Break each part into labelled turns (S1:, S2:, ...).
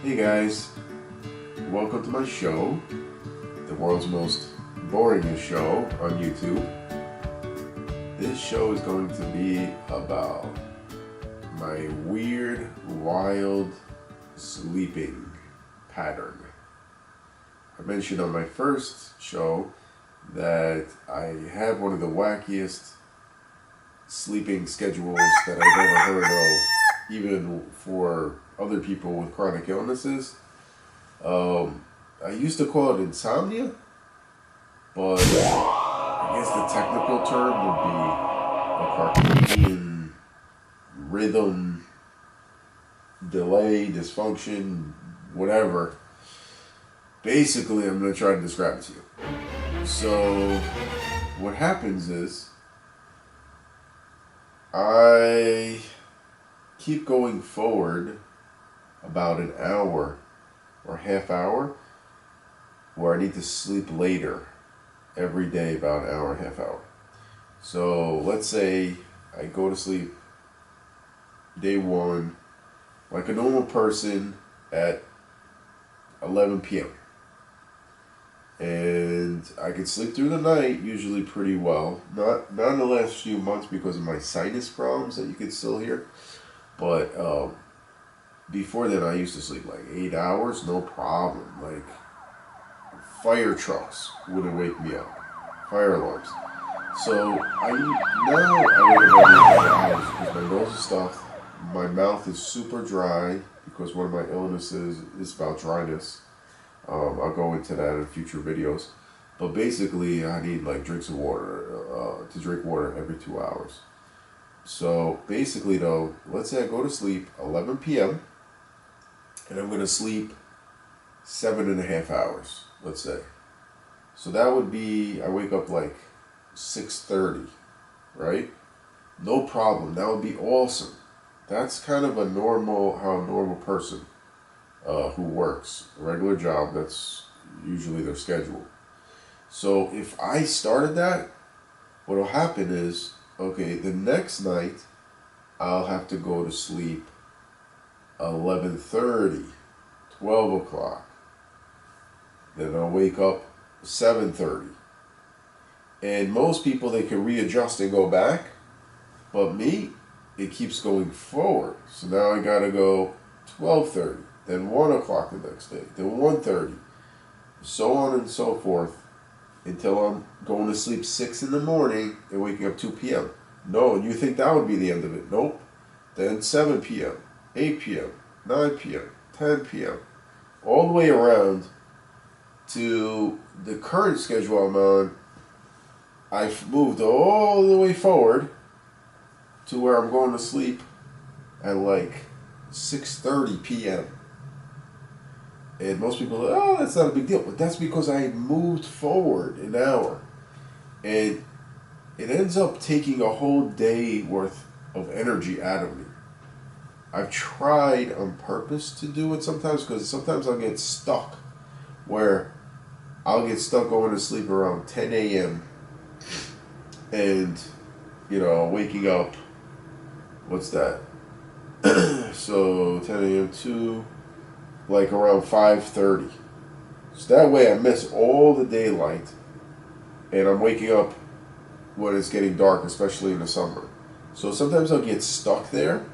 S1: Hey guys, welcome to my show, the world's most boringest show on YouTube. This show is going to be about my weird, wild sleeping pattern. I mentioned on my first show that I have one of the wackiest sleeping schedules that I've ever heard of, even for other people with chronic illnesses. I used to call it insomnia, but I guess the technical term would be a circadian rhythm delay, dysfunction, whatever. Basically, I'm going to try to describe it to you. So, what happens is, I keep going forward about an hour or half hour where I need to sleep later every day, about an hour and a half hour. So let's say I go to sleep day one like a normal person at 11 p.m. And I can sleep through the night usually pretty well. Not in the last few months because of my sinus problems that you can still hear. But before then I used to sleep like 8 hours, no problem. Like fire trucks wouldn't wake me up. Fire alarms. So I wake up every 8 hours because my nose is stuffed. My mouth is super dry because one of my illnesses is about dryness. I'll go into that in future videos. But basically, I need like drinks of water to drink water every 2 hours. So basically, though, let's say I go to sleep 11 p.m. and I'm going to sleep 7.5 hours, let's say. So that would be, I wake up like 6:30, right? No problem. That would be awesome. That's kind of how a normal person who works a regular job, that's usually their schedule. So if I started that, what'll happen is, okay, the next night I'll have to go to sleep 11:30, 12 o'clock. Then I'll wake up 7:30. And most people, they can readjust and go back, but me, it keeps going forward. So now I gotta go 12:30, then 1 o'clock the next day, then 1:30, so on and so forth, until I'm going to sleep 6 in the morning and waking up 2 p.m. No, and you think that would be the end of it. Nope. Then 7 p.m., 8 p.m., 9 p.m., 10 p.m., all the way around to the current schedule I'm on. I've moved all the way forward to where I'm going to sleep at like 6:30 p.m. And most people are like, oh, that's not a big deal. But that's because I moved forward an hour. And it ends up taking a whole day worth of energy out of me. I've tried on purpose to do it sometimes, because sometimes I'll get stuck where I'll get stuck going to sleep around 10 a.m. and, waking up, what's that? So 10 a.m. to like around 5:30. So that way I miss all the daylight and I'm waking up when it's getting dark, especially in the summer. So sometimes I'll get stuck there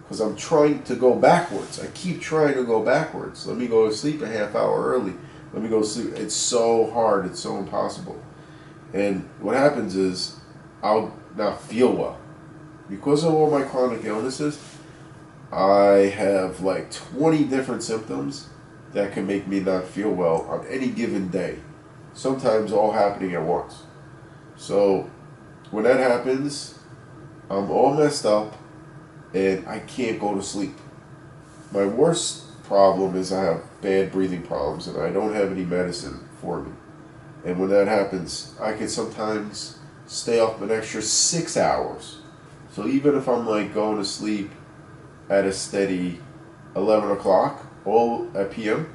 S1: because I'm trying to go backwards. I keep trying to go backwards. Let me go to sleep a half hour early. Let me go to sleep. It's so hard. It's so impossible. And what happens is I'll not feel well. Because of all my chronic illnesses, I have like 20 different symptoms that can make me not feel well on any given day. Sometimes all happening at once. So when that happens, I'm all messed up and I can't go to sleep. My worst problem is I have bad breathing problems and I don't have any medicine for me. And when that happens, I can sometimes stay up an extra 6 hours. So even if I'm like going to sleep at a steady 11 o'clock all at p.m.,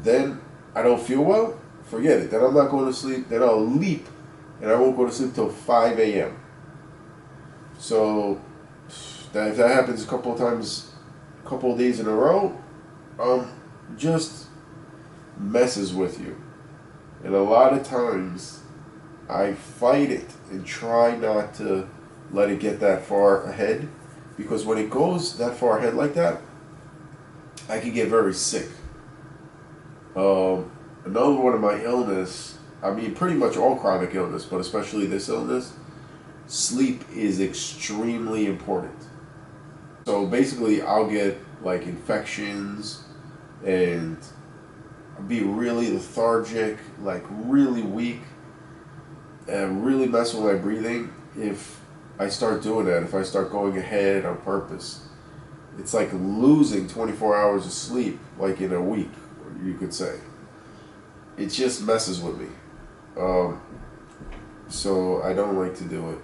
S1: then I don't feel well, forget it. Then I'm not going to sleep. Then I'll leap and I won't go to sleep till 5 a.m. So if that happens a couple of times, a couple of days in a row, just messes with you. And a lot of times I fight it and try not to let it get that far ahead, because when it goes that far ahead like that, I can get very sick. Another one of my illness, I mean, pretty much all chronic illness, but especially this illness, sleep is extremely important. So basically, I'll get like infections and be really lethargic, like really weak, and really mess with my breathing if I start doing that, if I start going ahead on purpose. It's like losing 24 hours of sleep, like in a week, you could say. It just messes with me. So I don't like to do it.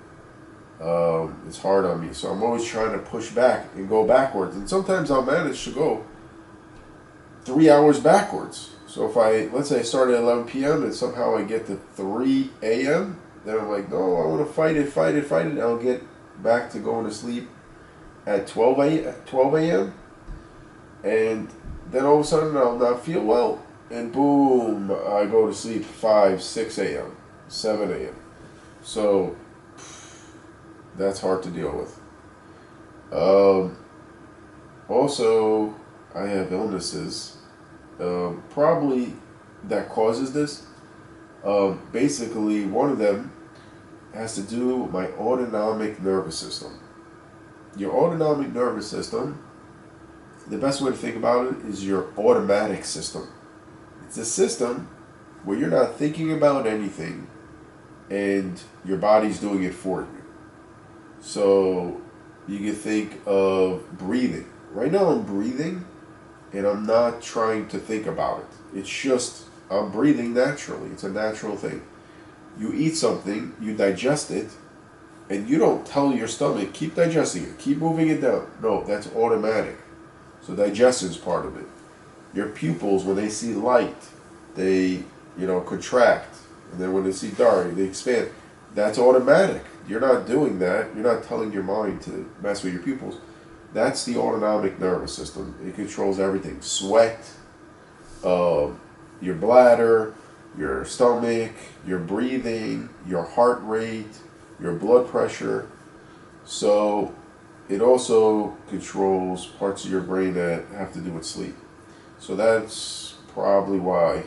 S1: It's hard on me. So I'm always trying to push back and go backwards. And sometimes I'll manage to go 3 hours backwards. So if let's say I start at 11 p.m. and somehow I get to 3 a.m., then I'm like, no, I want to fight it. And I'll get back to going to sleep at 12 a.m. And then all of a sudden I'll not feel well. And boom, I go to sleep 5, 6 a.m., 7 a.m. So that's hard to deal with. Also, I have illnesses, probably that causes this. Basically, one of them has to do with my autonomic nervous system. Your autonomic nervous system, the best way to think about it is your automatic system. It's a system where you're not thinking about anything and your body's doing it for you. So you can think of breathing. Right now I'm breathing and I'm not trying to think about it. It's just I'm breathing naturally. It's a natural thing. You eat something, you digest it, and you don't tell your stomach, keep digesting it, keep moving it down. No, that's automatic. So digestion is part of it. Your pupils, when they see light, they, contract. And then when they see dark, they expand. That's automatic. You're not doing that. You're not telling your mind to mess with your pupils. That's the autonomic nervous system. It controls everything. Sweat, your bladder, your stomach, your breathing, your heart rate, your blood pressure. So it also controls parts of your brain that have to do with sleep. So that's probably why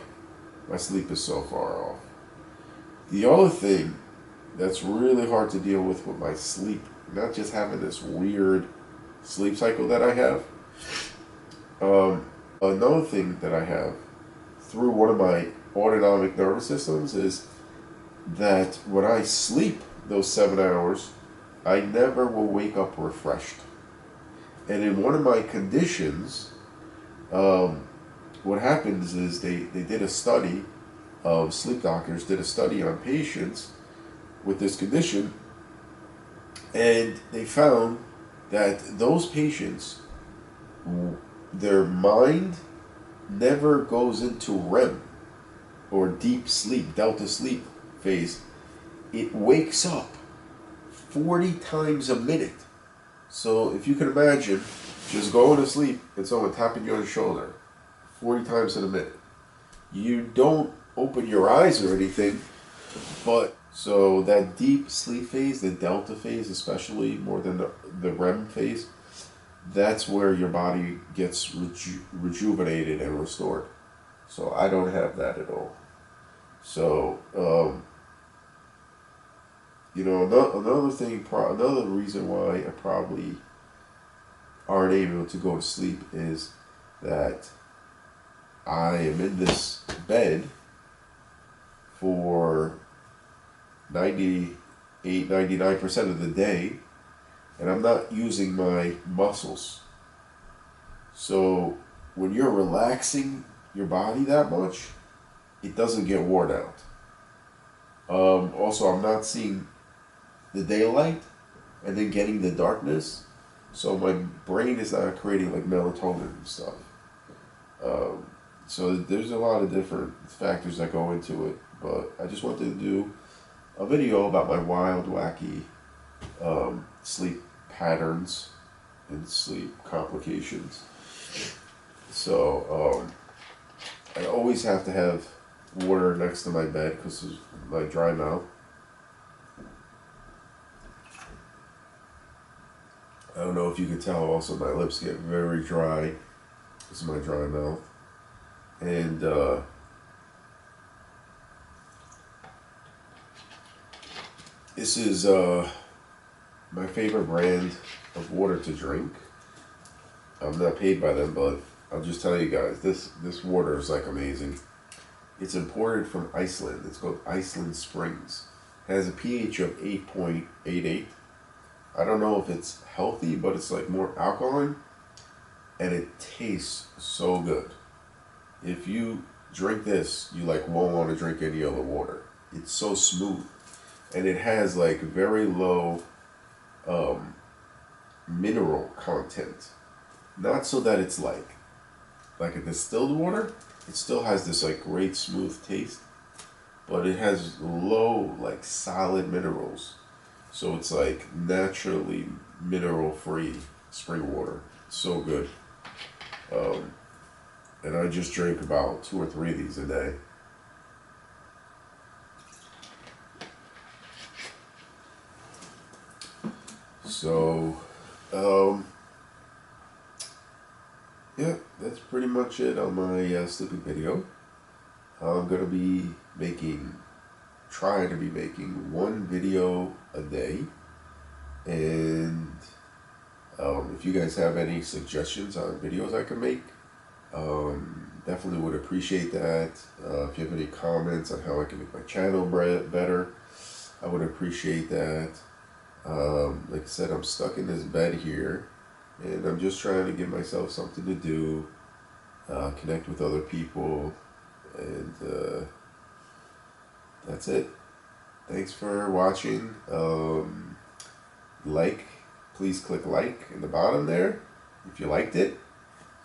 S1: my sleep is so far off. The other thing that's really hard to deal with my sleep, not just having this weird sleep cycle that I have, another thing that I have through one of my autonomic nervous systems is that when I sleep those 7 hours, I never will wake up refreshed. And in one of my conditions, what happens is they did a study of sleep doctors, did a study on patients with this condition, and they found that those patients, their mind never goes into REM or deep sleep, delta sleep phase. It wakes up 40 times a minute. So if you can imagine just going to sleep and someone tapping you on the shoulder 40 times in a minute. You don't open your eyes or anything, but so that deep sleep phase, the delta phase especially, more than the REM phase, that's where your body gets rejuvenated and restored. So I don't have that at all. So, another thing, another reason why I probably aren't able to go to sleep is that I am in this bed for 98, 99% of the day, and I'm not using my muscles. So when you're relaxing your body that much, it doesn't get worn out. Also, I'm not seeing the daylight and then getting the darkness, so my brain is not creating like melatonin and stuff. So there's a lot of different factors that go into it, but I just wanted to do a video about my wild, wacky sleep patterns and sleep complications. So I always have to have water next to my bed because of my dry mouth. I don't know if you can tell, also my lips get very dry. This is my dry mouth. And this is my favorite brand of water to drink. I'm not paid by them, but I'll just tell you guys, this water is like amazing. It's imported from Iceland. It's called Iceland Springs. It has a pH of 8.88. I don't know if it's healthy, but it's like more alkaline, and it tastes so good. If you drink this, you like won't want to drink any other water. It's so smooth, and it has like very low mineral content. Not so that it's like a distilled water. It still has this like great smooth taste, but it has low like solid minerals. So it's like naturally mineral free spring water. So good. And I just drink about 2 or 3 of these a day. So, yeah, that's pretty much it on my sleeping video. I'm going to be trying to be making 1 video a day. And if you guys have any suggestions on videos I can make, definitely would appreciate that. If you have any comments on how I can make my channel better, I would appreciate that. Like I said, I'm stuck in this bed here, and I'm just trying to give myself something to do, connect with other people, and that's it. Thanks for watching. Please click like in the bottom there if you liked it.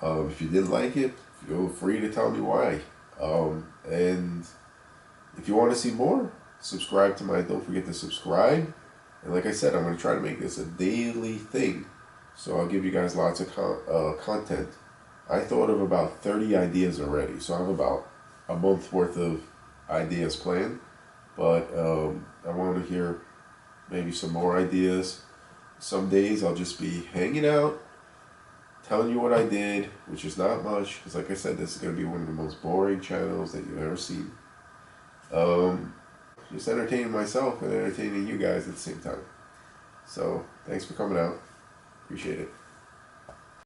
S1: If you didn't like it, feel free to tell me why. And if you want to see more, don't forget to subscribe. And like I said, I'm going to try to make this a daily thing. So I'll give you guys lots of content. I thought of about 30 ideas already. So I have about a month worth of ideas planned. But I want to hear maybe some more ideas. Some days I'll just be hanging out, telling you what I did, which is not much, because like I said, this is going to be one of the most boring channels that you've ever seen. Just entertaining myself and entertaining you guys at the same time. So, thanks for coming out. Appreciate it.